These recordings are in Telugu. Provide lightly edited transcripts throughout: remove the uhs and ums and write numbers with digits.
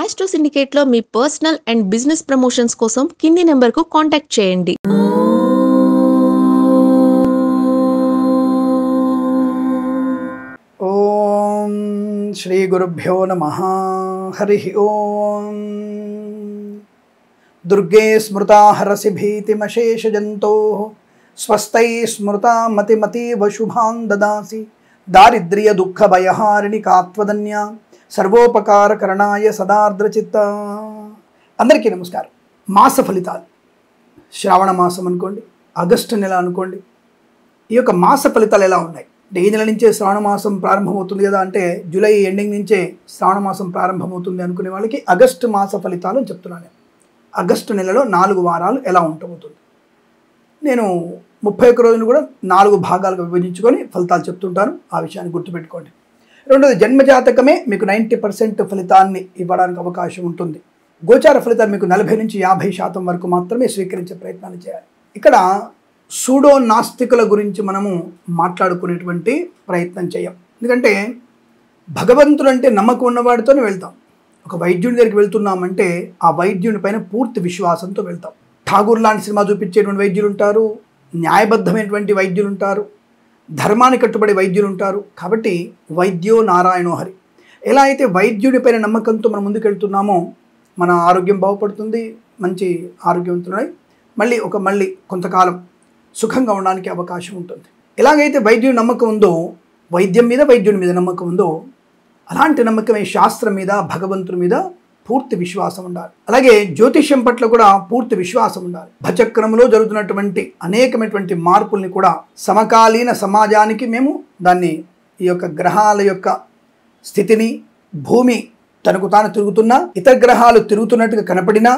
ఆస్ట్రో సిండికేట్లో మీ పర్సనల్ అండ్ బిజినెస్ ప్రమోషన్స్ కోసం కింది నెంబర్కు కాంటాక్ట్ చేయండి. ఓం శ్రీ గురుభ్యో నమః. హరి ఓం. దుర్గే స్మృతా హరసి భీతిమశేషజంతో స్వస్థై స్మృతా మతిమతీవ శుభాన్ దదాసి దారిద్ర్య దుఃఖ భయహారిణి కాత్వదన్య సర్వోపకార కరణాయ సదార్ద్రచిత్త. అందరికీ నమస్కారం. మాస ఫలితాలు. శ్రావణ మాసం అనుకోండి, ఆగస్టు నెల అనుకోండి. ఈ యొక్క మాస ఫలితాలు ఎలా ఉన్నాయి? ఈ నెల నుంచే శ్రావణ మాసం ప్రారంభమవుతుంది కదా, అంటే జూలై ఎండింగ్ నుంచే శ్రావణ మాసం ప్రారంభమవుతుంది అనుకునే వాళ్ళకి ఆగస్టు మాస ఫలితాలు అని చెప్తున్నాను. ఆగస్టు నెలలో 4 వారాలు ఎలా ఉండబోతుంది. నేను 31 రోజులు కూడా 4 భాగాలుగా విభజించుకొని ఫలితాలు చెప్తుంటాను. ఆ విషయాన్ని గుర్తుపెట్టుకోండి. రెండోది, జన్మజాతకమే మీకు 90% ఫలితాన్ని ఇవ్వడానికి అవకాశం ఉంటుంది. గోచార ఫలితాలు మీకు 40 నుంచి 50% వరకు మాత్రమే స్వీకరించే ప్రయత్నాలు చేయాలి. ఇక్కడ సూడో నాస్తికుల గురించి మనము మాట్లాడుకునేటువంటి ప్రయత్నం చేయం. ఎందుకంటే భగవంతుడు అంటే నమ్మకం ఉన్నవాడితోనే వెళ్తాం. ఒక వైద్యుడి దగ్గరికి వెళ్తున్నామంటే ఆ వైద్యుని పైన పూర్తి విశ్వాసంతో వెళ్తాం. ఠాగూర్ లాంటి సినిమా చూపించేటువంటి వైద్యులు ఉంటారు, న్యాయబద్ధమైనటువంటి వైద్యులు ఉంటారు, ధర్మాన్ని కట్టుబడి వైద్యులు ఉంటారు. కాబట్టి వైద్యో నారాయణో హరి. ఎలా అయితే వైద్యుడి పైన నమ్మకంతో మనం ముందుకెళ్తున్నామో మన ఆరోగ్యం బాగుపడుతుంది, మంచి ఆరోగ్యవంతులై మళ్ళీ కొంతకాలం సుఖంగా ఉండడానికి అవకాశం ఉంటుంది. ఎలాగైతే వైద్యుడి నమ్మకం ఉందో, వైద్యం మీద వైద్యుడి మీద నమ్మకం ఉందో, అలాంటి నమ్మకమే శాస్త్రం మీద, భగవంతుడి మీద పూర్తి విశ్వాసం ఉండాలి. అలాగే జ్యోతిష్యం పట్ల కూడా పూర్తి విశ్వాసం ఉండాలి. భచక్రమంలో జరుగుతున్నటువంటి అనేకమైనటువంటి మార్పుల్ని కూడా సమకాలీన సమాజానికి మేము దాన్ని ఈ యొక్క గ్రహాల యొక్క స్థితిని, భూమి తనకు తాను తిరుగుతున్నా, ఇతర గ్రహాలు తిరుగుతున్నట్టుగా కనపడినా,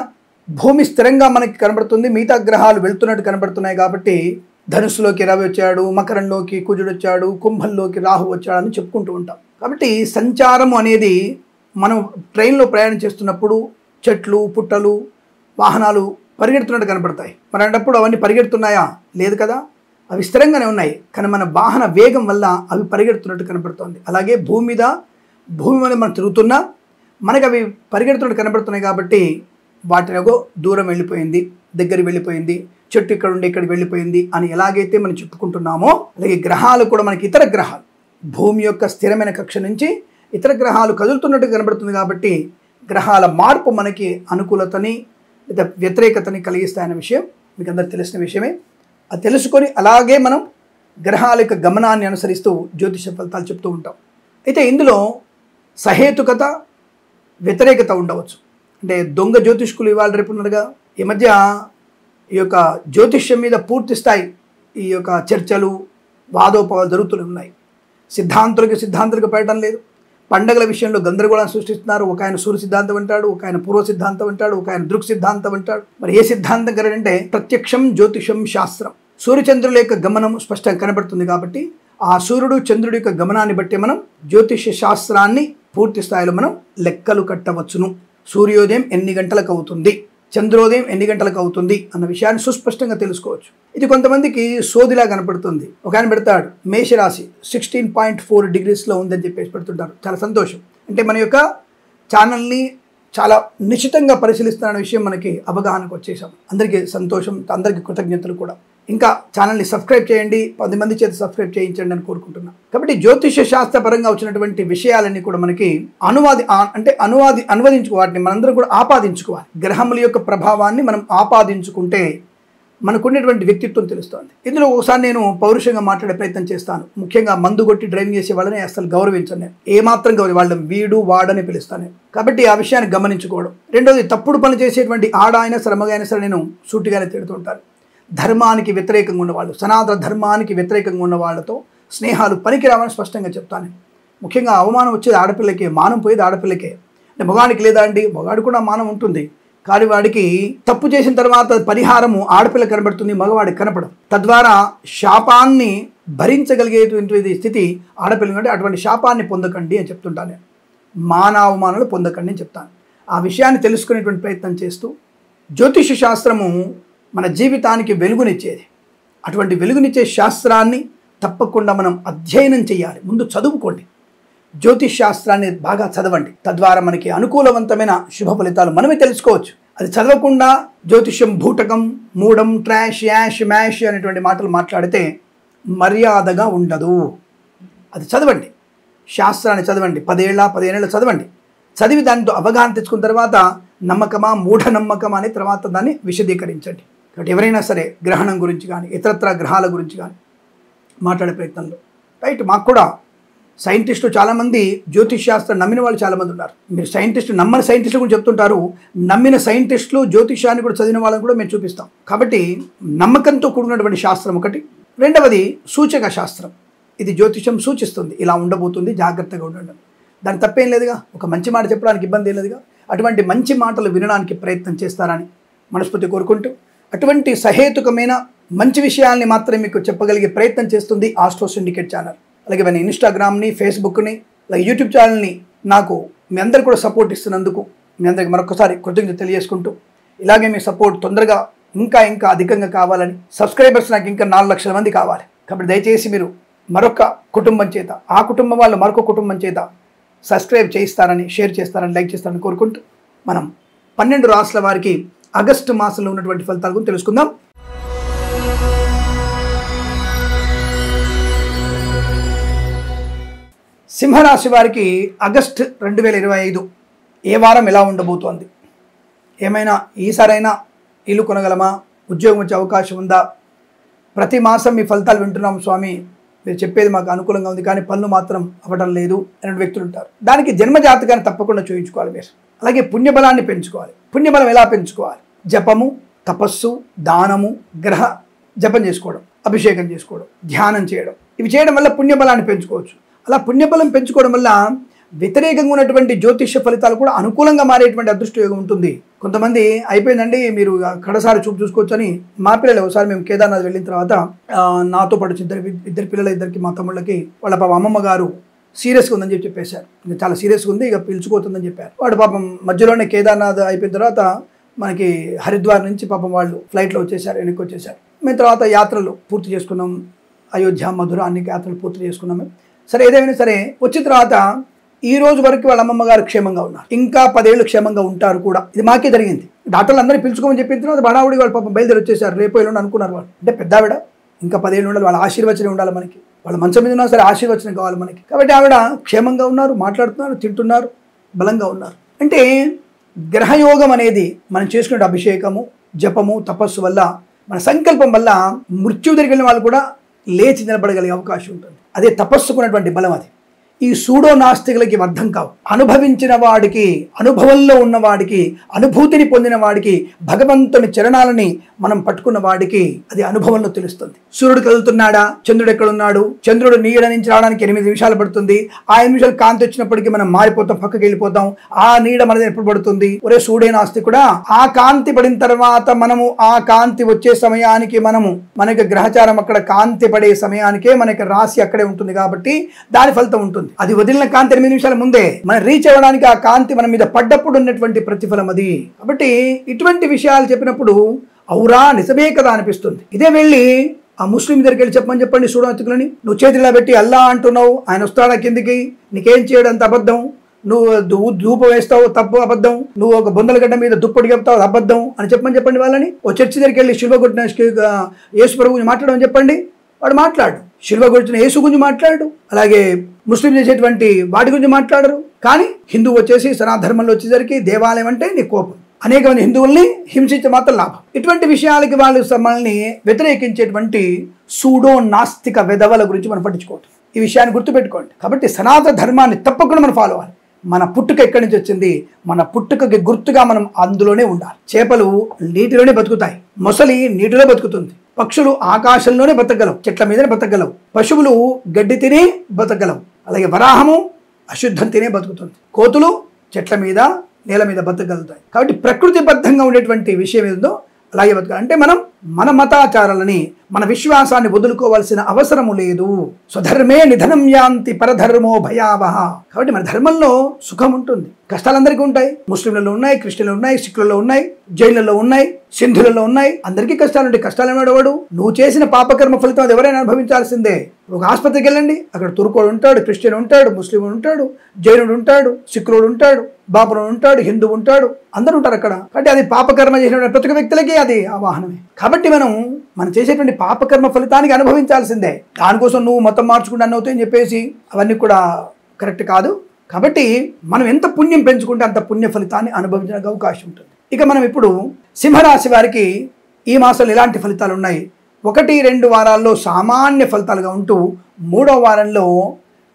భూమి స్థిరంగా మనకి కనబడుతుంది, మిగతా గ్రహాలు వెళ్తున్నట్టు కనబడుతున్నాయి. కాబట్టి ధనుస్సులోకి రవి వచ్చాడు, మకరంలోకి కుజుడు వచ్చాడు, కుంభంలోకి రాహు వచ్చాడు అని చెప్పుకుంటూ ఉంటాం. కాబట్టి సంచారం అనేది మనం ట్రైన్లో ప్రయాణం చేస్తున్నప్పుడు చెట్లు, పుట్టలు, వాహనాలు పరిగెడుతున్నట్టు కనబడతాయి. మరి అన్నప్పుడు అవన్నీ పరిగెడుతున్నాయా? లేదు కదా, అవి స్థిరంగానే ఉన్నాయి. కానీ మన వాహన వేగం వల్ల అవి పరిగెడుతున్నట్టు కనబడుతుంది. అలాగే భూమి మీద మనం తిరుగుతున్నా మనకి అవి పరిగెడుతున్నట్టు కనబడుతున్నాయి. కాబట్టి వాటినగో దూరం వెళ్ళిపోయింది, దగ్గర వెళ్ళిపోయింది, చెట్టు ఇక్కడ ఉండి ఇక్కడికి వెళ్ళిపోయింది అని ఎలాగైతే మనం చెప్పుకుంటున్నామో, అలాగే గ్రహాలు కూడా మనకి ఇతర గ్రహాలు భూమి యొక్క స్థిరమైన కక్ష నుంచి ఇతర గ్రహాలు కదులుతున్నట్టు కనబడుతుంది. కాబట్టి గ్రహాల మార్పు మనకి అనుకూలతని లేదా వ్యతిరేకతని కలిగిస్తాయన్న విషయం మీకు అందరికి తెలిసిన విషయమే. అది తెలుసుకొని అలాగే మనం గ్రహాల యొక్క గమనాన్ని అనుసరిస్తూ జ్యోతిష ఫలితాలు చెప్తూ ఉంటాం. అయితే ఇందులో సహేతుకత, వ్యతిరేకత ఉండవచ్చు. అంటే దొంగ జ్యోతిష్కులు ఇవాళ రేపు ఉన్నారుగా. ఈ మధ్య ఈ యొక్క జ్యోతిష్యం మీద పూర్తి స్థాయి ఈ యొక్క చర్చలు, వాదోపవాదాలు జరుగుతూనే ఉన్నాయి. సిద్ధాంతులకు పెట్టడం లేదు. పండగల విషయంలో గందరగోళాన్ని సృష్టిస్తున్నారు. ఒక ఆయన సూర్య సిద్ధాంతం అంటాడు, ఒక ఆయన పూర్వ సిద్ధాంతం అంటాడు, ఒక ఆయన దృక్ సిద్ధాంతం అంటాడు. మరి ఏ సిద్ధాంతం కరెంటే ప్రత్యక్షం జ్యోతిషం శాస్త్రం. సూర్యచంద్రుల యొక్క గమనం స్పష్టంగా కనబడుతుంది. కాబట్టి ఆ సూర్యుడు చంద్రుడి యొక్క గమనాన్ని బట్టి మనం జ్యోతిష శాస్త్రాన్ని పూర్తి స్థాయిలో మనం లెక్కలు కట్టవచ్చును. సూర్యోదయం ఎన్ని గంటలకు అవుతుంది, చంద్రోదయం ఎన్ని గంటలకు అవుతుంది అన్న విషయాన్ని సుస్పష్టంగా తెలుసుకోవచ్చు. ఇది కొంతమందికి సోదిలా కనపడుతుంది. ఒక ఆయన పెడతాడు, మేషరాశి 16.4 degreesలో ఉందని చెప్పేసి పెడుతుంటారు. చాలా సంతోషం. అంటే మన యొక్క ఛానల్ని చాలా నిశ్చితంగా పరిశీలిస్తున్న విషయం మనకి అవగాహనకు వచ్చేసాం. అందరికీ సంతోషం, అందరికీ కృతజ్ఞతలు కూడా. ఇంకా ఛానల్ని సబ్స్క్రైబ్ చేయండి, 10 మంది చేత సబ్స్క్రైబ్ చేయించండి అని కోరుకుంటున్నాను. కాబట్టి జ్యోతిష శాస్త్రపరంగా వచ్చినటువంటి విషయాలన్నీ కూడా మనకి అనువదించుకో, వాటిని మనందరం కూడా ఆపాదించుకోవాలి. గ్రహముల యొక్క ప్రభావాన్ని మనం ఆపాదించుకుంటే మనకున్నటువంటి వ్యక్తిత్వం తెలుస్తుంది. ఇందులో ఒకసారి నేను పౌరుషంగా మాట్లాడే ప్రయత్నం చేస్తాను. ముఖ్యంగా మందు కొట్టి డ్రైవింగ్ చేసే వాళ్ళని అసలు గౌరవించను. నేను ఏమాత్రం వాళ్ళని వీడు వాడని పిలుస్తాను. కాబట్టి ఆ విషయాన్ని గమనించుకోవడం. రెండోది, తప్పుడు పనులు చేసేటువంటి ఆడ అయినా సరే మగ అయినా సరే నేను సూటిగానే తిడుతుంటాను. ధర్మానికి వ్యతిరేకంగా ఉన్నవాళ్ళు, సనాతన ధర్మానికి వ్యతిరేకంగా ఉన్న వాళ్ళతో స్నేహాలు పనికిరావని స్పష్టంగా చెప్తాను. ముఖ్యంగా అవమానం వచ్చేది ఆడపిల్లకే, మానం పోయేది ఆడపిల్లకే. అంటే మగాడికి లేదా అండి? మగాడు కూడా మానం ఉంటుంది. కానీ వాడికి తప్పు చేసిన తర్వాత పరిహారము ఆడపిల్ల కనబడుతుంది, మగవాడికి కనపడదు. తద్వారా శాపాన్ని భరించగలిగేటువంటి స్థితి ఆడపిల్ల కంటే అటువంటి శాపాన్ని పొందకండి అని చెప్తుంటాను. నేను మానవమానాలు పొందకండి అని చెప్తాను. ఆ విషయాన్ని తెలుసుకునేటువంటి ప్రయత్నం చేస్తూ జ్యోతిష శాస్త్రము మన జీవితానికి వెలుగునిచ్చేది. అటువంటి వెలుగునిచ్చే శాస్త్రాన్ని తప్పకుండా మనం అధ్యయనం చేయాలి. ముందు చదువుకోండి. జ్యోతిష్ శాస్త్రాన్ని బాగా చదవండి. తద్వారా మనకి అనుకూలవంతమైన శుభ ఫలితాలు మనమే తెలుసుకోవచ్చు. అది చదవకుండా జ్యోతిష్యం భూటకం, మూడం, ట్రాష్, యాష్, మ్యాష్ అనేటువంటి మాటలు మాట్లాడితే మర్యాదగా ఉండదు. అది చదవండి, శాస్త్రాన్ని చదవండి, 15 ఏళ్ళు చదవండి. చదివి దాంతో అవగాహన తెచ్చుకున్న తర్వాత నమ్మకమా మూఢనమ్మకమా అని తర్వాత దాన్ని విశదీకరించండి. కాబట్టి ఎవరైనా సరే గ్రహణం గురించి కానీ ఇతరత్ర గ్రహాల గురించి కానీ మాట్లాడే ప్రయత్నంలో రైట్. మాకు కూడా సైంటిస్టులు చాలామంది జ్యోతిష్ శాస్త్రం నమ్మిన వాళ్ళు చాలామంది ఉన్నారు. మీరు సైంటిస్టు నమ్మని సైంటిస్టులు కూడా చెప్తుంటారు, నమ్మిన సైంటిస్టులు జ్యోతిషాన్ని కూడా చదివిన వాళ్ళని కూడా మేము చూపిస్తాం. కాబట్టి నమ్మకంతో కూడినటువంటి శాస్త్రం ఒకటి. రెండవది సూచక శాస్త్రం. ఇది జ్యోతిషం సూచిస్తుంది, ఇలా ఉండబోతుంది, జాగ్రత్తగా ఉండండి. దాని తప్పేం లేదుగా, ఒక మంచి మాట చెప్పడానికి ఇబ్బంది ఏం లేదుగా. అటువంటి మంచి మాటలు వినడానికి ప్రయత్నం చేస్తారని మనస్ఫూర్తి కోరుకుంటూ, అటువంటి సహేతుకమైన మంచి విషయాల్ని మాత్రమే మీకు చెప్పగలిగే ప్రయత్నం చేస్తుంది ఆస్ట్రో సిండికేట్ ఛానల్. అలాగే మన ఇన్స్టాగ్రామ్ని, ఫేస్బుక్ని, అలాగే యూట్యూబ్ ఛానల్ని నాకు మీ అందరు కూడా సపోర్ట్ ఇస్తున్నందుకు మీ అందరికి మరొకసారి కృతజ్ఞత తెలియజేసుకుంటూ, ఇలాగే మీ సపోర్ట్ తొందరగా ఇంకా అధికంగా కావాలని, సబ్స్క్రైబర్స్ నాకు ఇంకా 4 లక్షల మంది కావాలి. కాబట్టి దయచేసి మీరు మరొక కుటుంబం చేత, ఆ కుటుంబం వాళ్ళు మరొక కుటుంబం చేత సబ్స్క్రైబ్ చేయిస్తారని, షేర్ చేస్తారని, లైక్ చేస్తారని కోరుకుంటూ మనం 12 రాశుల వారికి ఆగస్టు మాసంలో ఉన్నటువంటి ఫలితాల గురించి తెలుసుకుందాం. సింహరాశి వారికి ఆగస్టు 2025 ఏ వారం ఎలా ఉండబోతోంది? ఏమైనా ఈసారైనా ఇల్లు కొనగలమా? ఉద్యోగం వచ్చే అవకాశం ఉందా? ప్రతి మాసం మీ ఫలితాలు వింటున్నాం స్వామి, మీరు చెప్పేది మాకు అనుకూలంగా ఉంది, కానీ పనులు మాత్రం అవ్వడం లేదు అనే వ్యక్తులు ఉంటారు. దానికి జన్మజాతకాన్ని తప్పకుండా చూయించుకోవాలి మీరు. అలాగే పుణ్యబలాన్ని పెంచుకోవాలి. పుణ్యబలం ఎలా పెంచుకోవాలి? జపము, తపస్సు, దానము, గ్రహ జపం చేసుకోవడం, అభిషేకం చేసుకోవడం, ధ్యానం చేయడం, ఇవి చేయడం వల్ల పుణ్యబలాన్ని పెంచుకోవచ్చు. అలా పుణ్యబలం పెంచుకోవడం వల్ల వ్యతిరేకంగా ఉన్నటువంటి జ్యోతిష ఫలితాలు కూడా అనుకూలంగా మారేటువంటి అదృష్టయోగం ఉంటుంది. కొంతమంది అయిపోయిందండి మీరు కడసారి చూసుకోవచ్చు అని, మా పిల్లలు ఒకసారి మేము కేదార్నాథ్ వెళ్ళిన తర్వాత నాతో పాటు ఇద్దరు పిల్లలు, ఇద్దరికి మా తమ్ముళ్ళకి వాళ్ళ పాపం అమ్మమ్మ గారు సీరియస్గా ఉందని చెప్పేశారు. ఇంకా చాలా సీరియస్గా ఉంది, ఇక పిలుచుకోతుందని చెప్పారు. వాడు పాపం మధ్యలోనే కేదార్నాథ్ అయిపోయిన తర్వాత మనకి హరిద్వార్ నుంచి పాపం వాళ్ళు ఫ్లైట్లో వచ్చేసారు, వెనక్కి వచ్చేసారు. మేము తర్వాత యాత్రలు పూర్తి చేసుకున్నాం, అయోధ్య, మధుర అన్ని యాత్రలు పూర్తి చేసుకున్నాము. సరే ఏదేమైనా సరే వచ్చిన తర్వాత ఈ రోజు వరకు వాళ్ళ అమ్మమ్మ గారు క్షేమంగా ఉన్నారు, ఇంకా 10 ఏళ్ళు క్షేమంగా ఉంటారు కూడా. ఇది మాకే జరిగింది. డాక్టర్లు అందరినీ పిలుచుకోమని చెప్పిన తర్వాత బడావుడి వాళ్ళు పాపం బయలుదేరి వచ్చేసారు. రేపు ఎల్లుండి అనుకున్నారు వాళ్ళు. అంటే పెద్దావిడ ఇంకా 10 ఏళ్ళు ఉండాలి, వాళ్ళ ఆశీర్వచనం ఉండాలి మనకి. వాళ్ళ మంచం మీద ఉన్నా సరే ఆశీర్వచనం కావాలి మనకి. కాబట్టి ఆవిడ క్షేమంగా ఉన్నారు, మాట్లాడుతున్నారు, తింటున్నారు, బలంగా ఉన్నారు. అంటే గ్రహయోగం అనేది మనం చేసుకునే అభిషేకము, జపము, తపస్సు వల్ల, మన సంకల్పం వల్ల మృత్యు దగ్గర వాళ్ళు కూడా లేచి నిలబడగలిగే అవకాశం ఉంటుంది. అదే తపస్సుకున్నటువంటి బలం. అది ఈ సూడో నాస్తికులకి అర్థం కావు. అనుభవించిన వాడికి, అనుభవంలో ఉన్నవాడికి, అనుభూతిని పొందిన వాడికి, భగవంతుని చరణాలని మనం పట్టుకున్న వాడికి అది అనుభవంలో తెలుస్తుంది. సూర్యుడు కదులుతున్నాడా, చంద్రుడు ఎక్కడున్నాడు, చంద్రుడు నీడ నుంచి రావడానికి 8 నిమిషాలు పడుతుంది, ఆ 8 నిమిషాలు కాంతి వచ్చినప్పటికీ మనం మారిపోతాం, పక్కకి వెళ్ళిపోతాం, ఆ నీడ మనది ఎప్పుడు పడుతుంది? ఒరే సూడే నాస్తికుడా, ఆ కాంతి పడిన తర్వాత మనము ఆ కాంతి వచ్చే సమయానికి మనకి గ్రహచారం అక్కడ కాంతి పడే సమయానికే మనకి రాశి అక్కడే ఉంటుంది, కాబట్టి దాని ఫలితం ఉంటుంది. అది వదిలిన కాంతి 8 నిమిషాల ముందే మనం రీచ్ అవ్వడానికి ఆ కాంతి మన మీద పడ్డప్పుడు ఉన్నటువంటి ప్రతిఫలం అది. కాబట్టి ఇటువంటి విషయాలు చెప్పినప్పుడు ఔరా నిజమే కదా అనిపిస్తుంది. ఇదే వెళ్ళి ఆ ముస్లిం దగ్గరికి వెళ్ళి చెప్పండి సూడోనాస్తికులని, నువ్వు చేతిలో పెట్టి అల్లా అంటున్నావు, ఆయన వస్తాడా కిందికి, నీకేం చేయడం అంత అబద్ధం, నువ్వు ధూపం వేస్తావు తప్పు, అబద్ధం, నువ్వు ఒక బొందలగడ్డ మీద దుప్పటి చెప్తావు అబద్ధం అని చెప్పండి వాళ్ళని. ఓ చర్చి దగ్గరికి వెళ్ళి శిల్వ కొట్టిన యేసు ప్రభు గురించి మాట్లాడమని చెప్పండి, వాడు మాట్లాడు. శిల్వ కొట్టిన యేసు గురించి మాట్లాడు, అలాగే ముస్లిం చేసేటువంటి వాటి గురించి మాట్లాడరు. కానీ హిందువు వచ్చేసి సనాధర్మంలో వచ్చేసరికి దేవాలయం అంటే నీ కోపం, అనేక మంది హిందువుల్ని హింసించే మాత్రం లాభం. ఇటువంటి విషయాలకి వాళ్ళు మనల్ని వ్యతిరేకించేటువంటి సూడో నాస్తిక వెధవల గురించి మనం పట్టించుకోవద్దు. ఈ విషయాన్ని గుర్తుపెట్టుకోండి. కాబట్టి సనాతన ధర్మాన్ని తప్పకుండా మనం ఫాలో అవ్వాలి. మన పుట్టుక ఎక్కడి నుంచి వచ్చింది, మన పుట్టుకకి గుర్తుగా మనం అందులోనే ఉండాలి. చేపలు నీటిలోనే బతుకుతాయి, మొసలి నీటిలో బతుకుతుంది, పక్షులు ఆకాశంలోనే బతకగలవు, చెట్ల మీదనే బతకగలవు, పశువులు గడ్డి తినే బతకగలవు, అలాగే వరాహము అశుద్ధం తినే బతుకుతుంది, కోతులు చెట్ల మీద, నేల మీద బతకగలుగుతాయి. కాబట్టి ప్రకృతిబద్ధంగా ఉండేటువంటి విషయం ఏదో అలాగే బతకాలి. అంటే మనం మన మతాచారాలని, మన విశ్వాసాన్ని వదులుకోవాల్సిన అవసరము లేదు. స్వధర్మే నిధనం యాంతి పరధర్మో భయావహ. కాబట్టి మన ధర్మంలో సుఖం ఉంటుంది. కష్టాలందరికీ ఉంటాయి. ముస్లింలలో ఉన్నాయి, క్రిస్టియన్లో ఉన్నాయి, సిక్కులలో ఉన్నాయి, జైన్లలో ఉన్నాయి, సింధులలో ఉన్నాయి. అందరికీ కష్టాలు ఉంటాయి. కష్టాలు ఏమడవాడు? నువ్వు చేసిన పాపకర్మ ఫలితం అది ఎవరైనా అనుభవించాల్సిందే. ఒక ఆసుపత్రికి వెళ్ళండి, అక్కడ తుర్కోడు ఉంటాడు, క్రిస్టియన్ ఉంటాడు, ముస్లిం ఉంటాడు, జైనుడు ఉంటాడు, సిక్కులోడు ఉంటాడు, బాపుడు ఉంటాడు, హిందూ ఉంటాడు, అందరూ ఉంటారు అక్కడ. కాబట్టి అది పాపకర్మ చేసిన ప్రతి ఒక్క వ్యక్తులకి అది ఆవాహనమే. కాబట్టి మనం చేసేటువంటి పాపకర్మ ఫలితానికి అనుభవించాల్సిందే. దానికోసం నువ్వు మొత్తం మార్చుకుంటూ అన్నవుతాయి అని చెప్పేసి అవన్నీ కూడా కరెక్ట్ కాదు. కాబట్టి మనం ఎంత పుణ్యం పెంచుకుంటే అంత పుణ్య ఫలితాన్ని అనుభవించడానికి అవకాశం ఉంటుంది. ఇక మనం ఇప్పుడు సింహరాశి వారికి ఈ మాసంలో ఎలాంటి ఫలితాలు ఉన్నాయి? 1-2 వారాల్లో సామాన్య ఫలితాలుగా ఉంటూ 3వ వారంలో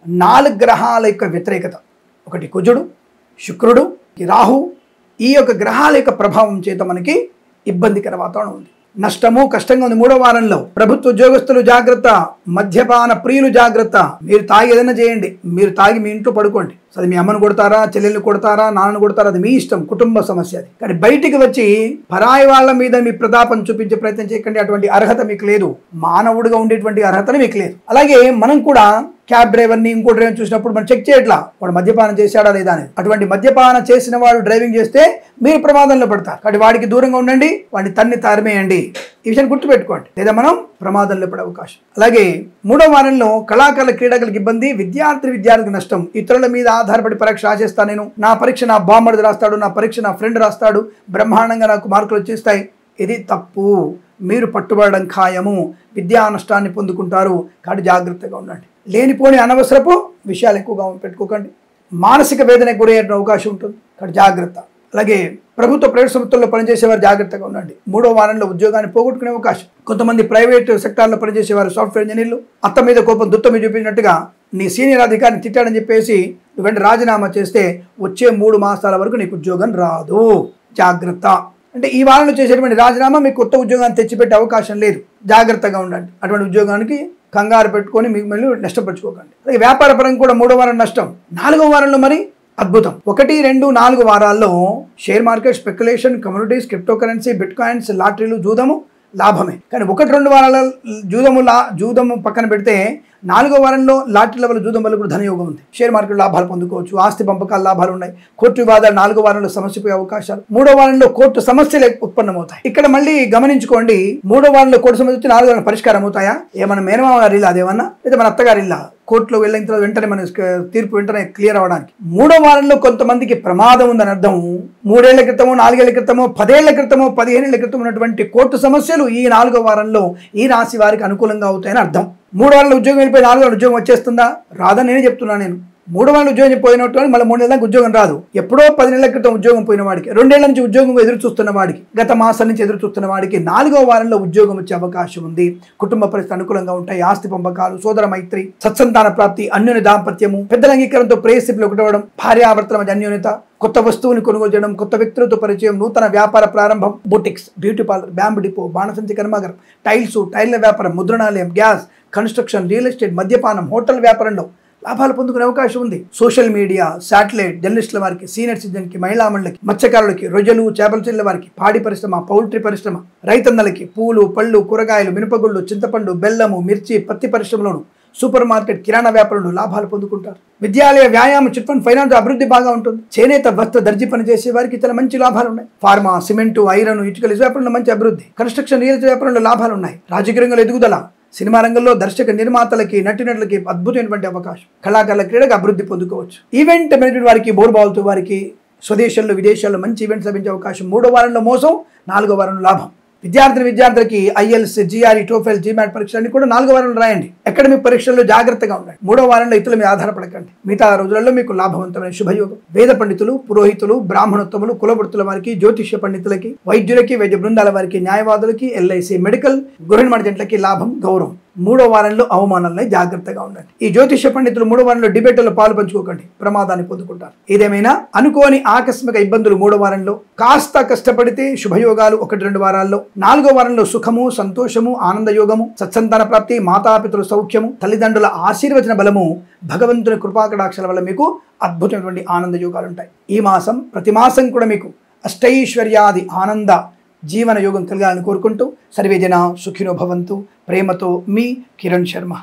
4 గ్రహాల యొక్క వ్యతిరేకత, ఒకటి కుజుడు, శుక్రుడు, రాహు, ఈ యొక్క గ్రహాల యొక్క ప్రభావం చేత మనకి ఇబ్బందికర వాతావరణం ఉంది. నష్టము కష్టంగా ఉంది 3వ వారంలో. ప్రభుత్వ ఉద్యోగస్తులు జాగ్రత్త, మద్యపాన ప్రియులు జాగ్రత్త. మీరు తాగి ఏదైనా చేయండి, మీరు తాగి మీ ఇంట్లో పడుకోండి. అది మీ అమ్మను కొడతారా, చెల్లెల్ని కొడతారా, నాన్నను కొడతారా, అది మీ ఇష్టం, కుటుంబ సమస్య అది. కానీ బయటికి వచ్చి పరాయి వాళ్ళ మీద మీ ప్రతాపం చూపించే ప్రయత్నం చేయకండి. అటువంటి అర్హత మీకు లేదు, మానవుడిగా ఉండేటువంటి అర్హతను మీకు లేదు. అలాగే మనం కూడా క్యాబ్ డ్రైవర్ని ఇంకో డ్రైవర్ చూసినప్పుడు మనం చెక్ చేయట్లా వాడు మద్యపానం చేశాడా లేదా అనేది. అటువంటి మద్యపానం చేసిన వాడు డ్రైవింగ్ చేస్తే మీరు ప్రమాదంలో పడతారు. కాబట్టి వాడికి దూరంగా ఉండండి, వాడిని తన్ని తారమేయండి. ఈ విషయాన్ని గుర్తుపెట్టుకోండి, లేదా మనం ప్రమాదంలో పడే అవకాశం. అలాగే 3వ వారంలో కళాకారుల క్రీడాకులకు ఇబ్బంది, విద్యార్థికి నష్టం. ఇతరుల మీద ఆధారపడి పరీక్ష రాసేస్తాను నేను, నా పరీక్ష నా బామ్మడిది రాస్తాడు, నా పరీక్ష నా ఫ్రెండ్ రాస్తాడు, బ్రహ్మాండంగా నాకు మార్కులు వచ్చేస్తాయి. ఇది తప్పు. మీరు పట్టుబడడం ఖాయము, విద్యా నష్టాన్ని పొందుకుంటారు. కాబట్టి జాగ్రత్తగా ఉండండి. లేనిపోని అనవసరపు విషయాలు ఎక్కువగా పెట్టుకోకండి. మానసిక వేదనకు గురయ్యే అవకాశం ఉంటుంది. కాబట్టి జాగ్రత్త. అలాగే ప్రభుత్వ ప్రైవేట్ సంస్థల్లో పనిచేసేవారు జాగ్రత్తగా ఉండండి. 3వ వారంలో ఉద్యోగాన్ని పోగొట్టుకునే అవకాశం. కొంతమంది ప్రైవేట్ సెక్టార్లో పనిచేసేవారు, సాఫ్ట్వేర్ ఇంజనీర్లు, అత్త మీద కోపం దుత్త మీద చూపించినట్టుగా నీ సీనియర్ అధికారిని తిట్టాడని చెప్పేసి నువ్వు వెంటనే రాజీనామా చేస్తే వచ్చే 3 మాసాల వరకు నీకు ఉద్యోగం రాదు. జాగ్రత్త. అంటే ఈ వారంలో చేసేటువంటి రాజీనామా మీకు కొత్త ఉద్యోగాన్ని తెచ్చిపెట్టే అవకాశం లేదు. జాగ్రత్తగా ఉండండి. అటువంటి ఉద్యోగానికి కంగారు పెట్టుకొని మిమ్మల్ని నష్టపరుచుకోకండి. అలాగే వ్యాపార పరంగా కూడా 3వ వారం నష్టం. 4వ వారంలో మరి అద్భుతం. 1, 2, 4 వారాల్లో share market, speculation, communities, crypto currency, bitcoins, లాటరీలు, జూదము లాభమే. కానీ 1-2 వారాల జూదము పక్కన పెడితే 4వ వారంలో లాటరీల వల్ల, జూదం వల్ల కూడా ధనయోగం ఉంది. షేర్ మార్కెట్ లాభాలు పొందుకోవచ్చు, ఆస్తి పంపకాల లాభాలు ఉన్నాయి. కోర్టు వివాదాలు 4వ వారంలో సమస్యపోయే అవకాశాలు. 3వ వారంలో కోర్టు సమస్యలు ఉత్పన్నమవుతాయి. ఇక్కడ మళ్ళీ గమనించుకోండి, 3వ వారంలో కోర్టు సమస్య వచ్చి 4వ వారంలో పరిష్కారం అవుతాయా? ఏమన్నా మేనమామ గారి ఇల్లా అదేమన్నా, లేదా మన అత్తగారి ఇల్లా? కోర్టులో వెళ్ళిన తర్వాత వెంటనే మన తీర్పు వెంటనే క్లియర్ అవ్వడానికి 3వ వారంలో కొంతమందికి ప్రమాదం ఉందని అర్థం. 3 ఏళ్ల క్రితమో, 4 ఏళ్ల క్రితమో, 10 ఏళ్ల క్రితమో, 15 ఏళ్ల క్రితం ఉన్నటువంటి కోర్టు సమస్యలు ఈ 4వ వారంలో ఈ రాశి వారికి అనుకూలంగా అవుతాయని అర్థం. 3 వారంలో ఉద్యోగం వెళ్ళిపోయి 4వ వారంలో ఉద్యోగం వచ్చేస్తుందా? రాదని నేనే చెప్తున్నాను. నేను 3 వారంలో ఉద్యోగం పోయినట్టు మళ్ళీ 3 నెలలకు ఉద్యోగం రాదు. ఎప్పుడో 10 నెలల క్రితం ఉద్యోగం పోయిన వాడికి, 2 ఏళ్ల నుంచి ఉద్యోగం ఎదురు చూస్తున్న వాడికి, గత మాసం నుంచి ఎదురు చూస్తున్న వాడికి 4వ వారంలో ఉద్యోగం వచ్చే అవకాశం ఉంది. కుటుంబ పరిస్థితి అనుకూలంగా ఉంటాయి. ఆస్తి పంపకాలు, సోదర మైత్రి, సత్సంతాన ప్రాప్తి, అన్యోన్య దాంపత్యము, పెద్దల అంగీకారంతో ప్రేయసిపులు ఒకటవడం, భార్యాభర్తల మధ్య అన్యోన్యత, కొత్త వస్తువుని కొనుగోలు చేయడం, కొత్త వ్యక్తులతో పరిచయం, నూతన వ్యాపార ప్రారంభం, boutiques, beauty parlour, bamboo depot, బాణసంచి కర్మాగారం, టైల్స్, టైర్ల వ్యాపారం, ముద్రణాలయం, గ్యాస్, కన్స్ట్రక్షన్, రియల్ ఎస్టేట్, మద్యపానం, హోటల్ వ్యాపారంలో లాభాలు పొందుకునే అవకాశం ఉంది. సోషల్ మీడియా, శాటిలైట్, జర్నలిస్టుల వారికి, సీనియర్ సిటిజన్కి, మహిళా మండలికి, మత్స్యకారులకి, రొయ్యలు చేపల చెల్లెల వారికి, పాడి పరిశ్రమ, పౌల్ట్రీ పరిశ్రమ, రైతన్నలకి, పూలు, పళ్ళు, కూరగాయలు, మినపగుళ్ళు, చింతపండు, బెల్లము, మిర్చి, పత్తి పరిశ్రమలోను, సూపర్ మార్కెట్, కిరాణా వ్యాపారంలో లాభాలు పొందుకుంటారు. విద్యాలయ, వ్యాయామం, చిట్ ఫండ్, ఫైనాన్స్ అభివృద్ధి బాగా ఉంటుంది. చేనేత, వస్త్ర, దర్జీ పని చేసే వారికి చాలా మంచి లాభాలు ఉన్నాయి. ఫార్మా, సిమెంటు, ఐరన్, ఇటుకల వ్యాపారంలో మంచి అభివృద్ధి. కన్స్ట్రక్షన్, రియల్ ఎస్టేట్ వ్యాపారంలో లాభాలు ఉన్నాయి. రాజకీయ రంగంలో ఎదుగుదల. సినిమా రంగంలో దర్శక నిర్మాతలకి, నటినట్లకి అద్భుతమైనటువంటి అవకాశం. కళాకారుల క్రీడకు అభివృద్ధి పొందుకోవచ్చు. ఈవెంట్ మేనేజ్మెంట్ వారికి, బోర్డు బాల్తో వారికి స్వదేశాల్లో, విదేశాల్లో మంచి ఈవెంట్స్ లభించే అవకాశం. 3వ వారంలో మోసం, 4వ వారంలో లాభం. విద్యార్థులకి ఐఎల్స్, జిఆర్ఈ, టోఫెల్, జీమాట్ పరీక్షలన్నీ కూడా 4వ వారంలో రాయండి. అకాడమిక్ పరీక్షల్లో జాగ్రత్తగా ఉండండి. 3వ వారంలో ఇతరుల మీద ఆధారపడకండి. మిగతా రోజులలో మీకు లాభవంతమైన శుభయోగం. వేద పండితులు, పురోహితులు, బ్రాహ్మణోత్తములు, కులవృత్తుల వారికి, జ్యోతిష్య పండితులకి, వైద్యులకి, వైద్య బృందాల వారికి, న్యాయవాదులకి, ఎల్ఐసి, మెడికల్, గృహిణి జంటలకి లాభం, గౌరవం. 3వ వారంలో అవమానాలని జాగ్రత్తగా ఉండండి. ఈ జ్యోతిష్య పండితులు 3వ వారంలో డిబేట్లలో పాలు పంచుకోకండి, ప్రమాదాన్ని పొందుకుంటారు. ఏదేమైనా అనుకోని ఆకస్మిక ఇబ్బందులు 3వ వారంలో. కాస్త కష్టపడితే శుభయోగాలు 1-2 వారాల్లో. 4వ వారంలో సుఖము, సంతోషము, ఆనందయోగము, సత్సంతాన ప్రాప్తి, మాతాపితృ సౌఖ్యము, తల్లిదండ్రుల ఆశీర్వచన బలము, భగవంతుని కృపాకటాక్షల వల్ల మీకు అద్భుతమైనటువంటి ఆనందయోగాలు ఉంటాయి. ఈ మాసం ప్రతి మాసం కూడా మీకు అష్టైశ్వర్యాది ఆనంద జీవన యోగం కలగాలని కోరుకుంటూ సర్వేజన సుఖినో భవంతు. ప్రేమతో మీ కిరణ్ శర్మ.